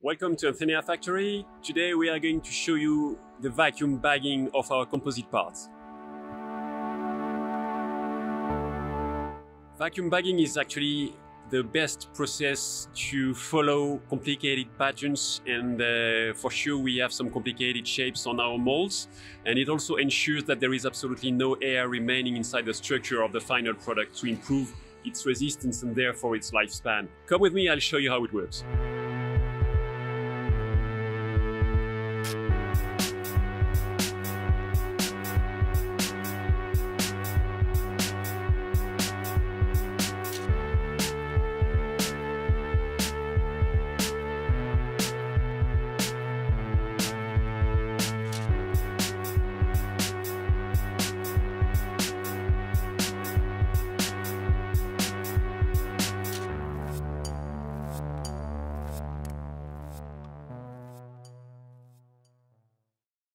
Welcome to Anthenia Factory. Today we are going to show you the vacuum bagging of our composite parts. Vacuum bagging is actually the best process to follow complicated patterns, and for sure we have some complicated shapes on our molds, and it also ensures that there is absolutely no air remaining inside the structure of the final product to improve its resistance and therefore its lifespan. Come with me, I'll show you how it works.